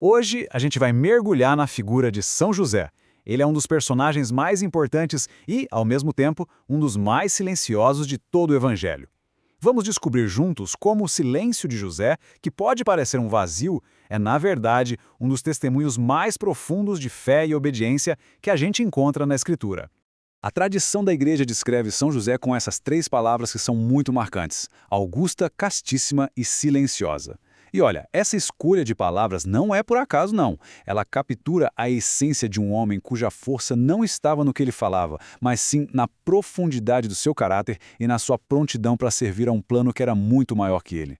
Hoje a gente vai mergulhar na figura de São José. Ele é um dos personagens mais importantes e, ao mesmo tempo, um dos mais silenciosos de todo o Evangelho. Vamos descobrir juntos como o silêncio de José, que pode parecer um vazio, é, na verdade, um dos testemunhos mais profundos de fé e obediência que a gente encontra na Escritura. A tradição da Igreja descreve São José com essas três palavras que são muito marcantes: augusta, castíssima e silenciosa. E olha, essa escolha de palavras não é por acaso, não. Ela captura a essência de um homem cuja força não estava no que ele falava, mas sim na profundidade do seu caráter e na sua prontidão para servir a um plano que era muito maior que ele.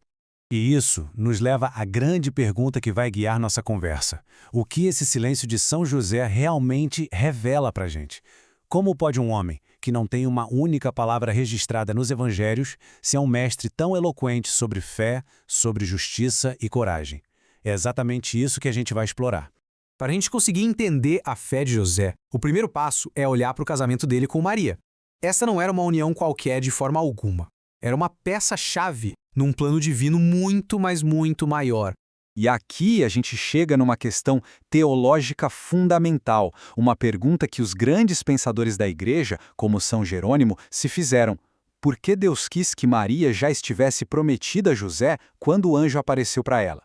E isso nos leva à grande pergunta que vai guiar nossa conversa. O que esse silêncio de São José realmente revela para a gente? Como pode um homem, que não tem uma única palavra registrada nos evangelhos, ser um mestre tão eloquente sobre fé, sobre justiça e coragem? É exatamente isso que a gente vai explorar. Para a gente conseguir entender a fé de José, o primeiro passo é olhar para o casamento dele com Maria. Essa não era uma união qualquer de forma alguma. Era uma peça-chave num plano divino muito, mas muito maior. E aqui a gente chega numa questão teológica fundamental, uma pergunta que os grandes pensadores da Igreja, como São Jerônimo, se fizeram. Por que Deus quis que Maria já estivesse prometida a José quando o anjo apareceu para ela?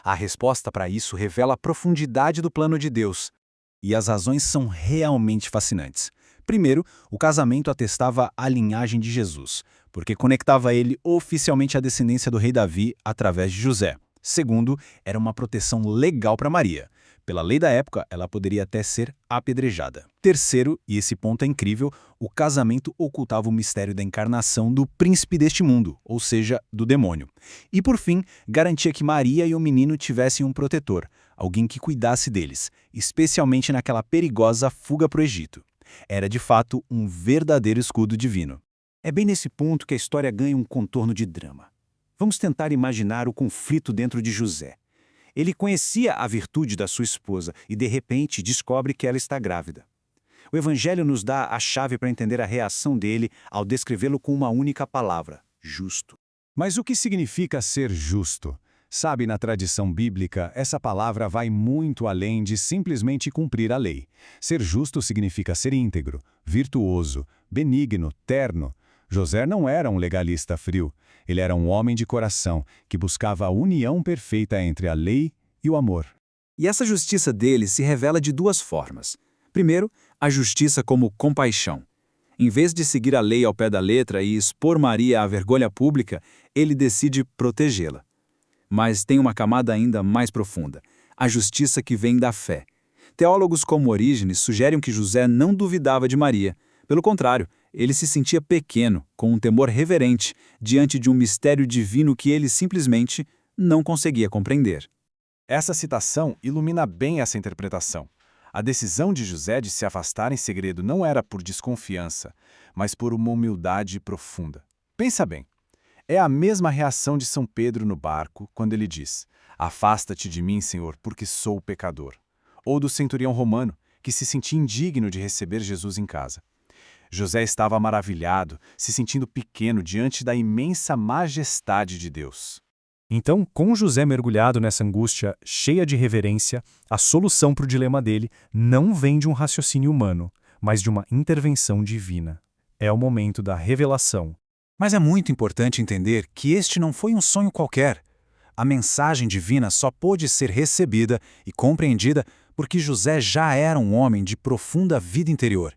A resposta para isso revela a profundidade do plano de Deus. E as razões são realmente fascinantes. Primeiro, o casamento atestava a linhagem de Jesus, porque conectava ele oficialmente à descendência do rei Davi através de José. Segundo, era uma proteção legal para Maria. Pela lei da época, ela poderia até ser apedrejada. Terceiro, e esse ponto é incrível, o casamento ocultava o mistério da encarnação do príncipe deste mundo, ou seja, do demônio. E por fim, garantia que Maria e o menino tivessem um protetor, alguém que cuidasse deles, especialmente naquela perigosa fuga para o Egito. Era de fato um verdadeiro escudo divino. É bem nesse ponto que a história ganha um contorno de drama. Vamos tentar imaginar o conflito dentro de José. Ele conhecia a virtude da sua esposa e, de repente, descobre que ela está grávida. O Evangelho nos dá a chave para entender a reação dele ao descrevê-lo com uma única palavra: justo. Mas o que significa ser justo? Sabe, na tradição bíblica, essa palavra vai muito além de simplesmente cumprir a lei. Ser justo significa ser íntegro, virtuoso, benigno, terno. José não era um legalista frio. Ele era um homem de coração, que buscava a união perfeita entre a lei e o amor. E essa justiça dele se revela de duas formas. Primeiro, a justiça como compaixão. Em vez de seguir a lei ao pé da letra e expor Maria à vergonha pública, ele decide protegê-la. Mas tem uma camada ainda mais profunda: a justiça que vem da fé. Teólogos como Orígenes sugerem que José não duvidava de Maria. Pelo contrário, ele se sentia pequeno, com um temor reverente, diante de um mistério divino que ele simplesmente não conseguia compreender. Essa citação ilumina bem essa interpretação. A decisão de José de se afastar em segredo não era por desconfiança, mas por uma humildade profunda. Pensa bem. É a mesma reação de São Pedro no barco, quando ele diz: "Afasta-te de mim, Senhor, porque sou pecador." Ou do centurião romano, que se sentia indigno de receber Jesus em casa. José estava maravilhado, se sentindo pequeno diante da imensa majestade de Deus. Então, com José mergulhado nessa angústia cheia de reverência, a solução para o dilema dele não vem de um raciocínio humano, mas de uma intervenção divina. É o momento da revelação. Mas é muito importante entender que este não foi um sonho qualquer. A mensagem divina só pôde ser recebida e compreendida porque José já era um homem de profunda vida interior.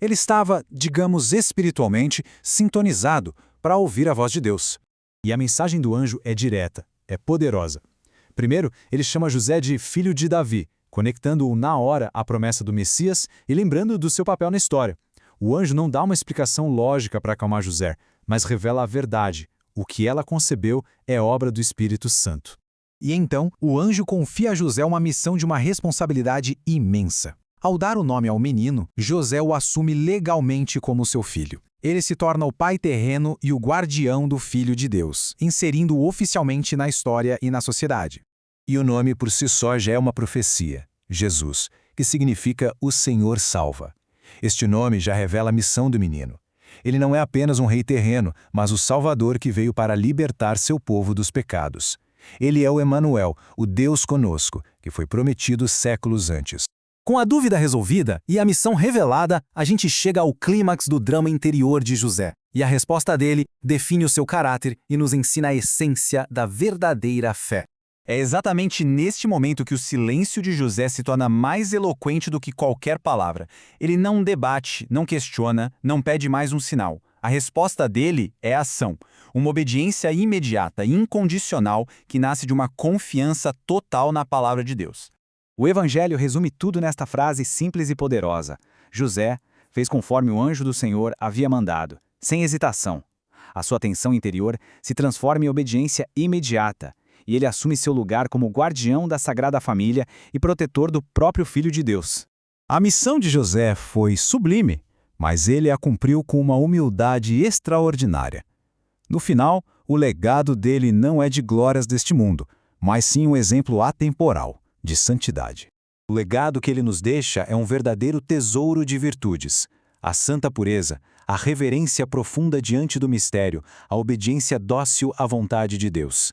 Ele estava, digamos espiritualmente, sintonizado para ouvir a voz de Deus. E a mensagem do anjo é direta, é poderosa. Primeiro, ele chama José de filho de Davi, conectando-o na hora à promessa do Messias e lembrando do seu papel na história. O anjo não dá uma explicação lógica para acalmar José, mas revela a verdade. O que ela concebeu é obra do Espírito Santo. E então, o anjo confia a José uma missão de uma responsabilidade imensa. Ao dar o nome ao menino, José o assume legalmente como seu filho. Ele se torna o pai terreno e o guardião do Filho de Deus, inserindo-o oficialmente na história e na sociedade. E o nome por si só já é uma profecia: Jesus, que significa o Senhor salva. Este nome já revela a missão do menino. Ele não é apenas um rei terreno, mas o Salvador que veio para libertar seu povo dos pecados. Ele é o Emanuel, o Deus conosco, que foi prometido séculos antes. Com a dúvida resolvida e a missão revelada, a gente chega ao clímax do drama interior de José. E a resposta dele define o seu caráter e nos ensina a essência da verdadeira fé. É exatamente neste momento que o silêncio de José se torna mais eloquente do que qualquer palavra. Ele não debate, não questiona, não pede mais um sinal. A resposta dele é ação, uma obediência imediata, incondicional, que nasce de uma confiança total na palavra de Deus. O Evangelho resume tudo nesta frase simples e poderosa. José fez conforme o anjo do Senhor havia mandado, sem hesitação. A sua atenção interior se transforma em obediência imediata, e ele assume seu lugar como guardião da Sagrada Família e protetor do próprio Filho de Deus. A missão de José foi sublime, mas ele a cumpriu com uma humildade extraordinária. No final, o legado dele não é de glórias deste mundo, mas sim um exemplo atemporal de santidade. O legado que ele nos deixa é um verdadeiro tesouro de virtudes: a santa pureza, a reverência profunda diante do mistério, a obediência dócil à vontade de Deus.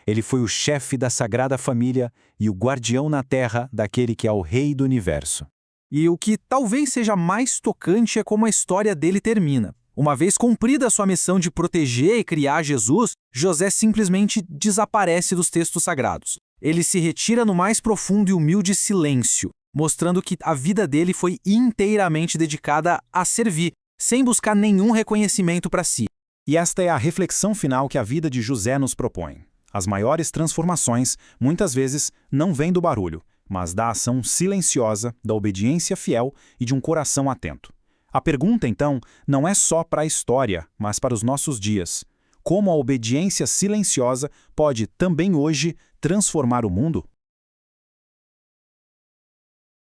Ele foi o chefe da Sagrada Família e o guardião na terra daquele que é o Rei do Universo. E o que talvez seja mais tocante é como a história dele termina. Uma vez cumprida a sua missão de proteger e criar Jesus, José simplesmente desaparece dos textos sagrados. Ele se retira no mais profundo e humilde silêncio, mostrando que a vida dele foi inteiramente dedicada a servir, sem buscar nenhum reconhecimento para si. E esta é a reflexão final que a vida de José nos propõe. As maiores transformações, muitas vezes, não vêm do barulho, mas da ação silenciosa, da obediência fiel e de um coração atento. A pergunta, então, não é só para a história, mas para os nossos dias. Como a obediência silenciosa pode, também hoje, transformar o mundo?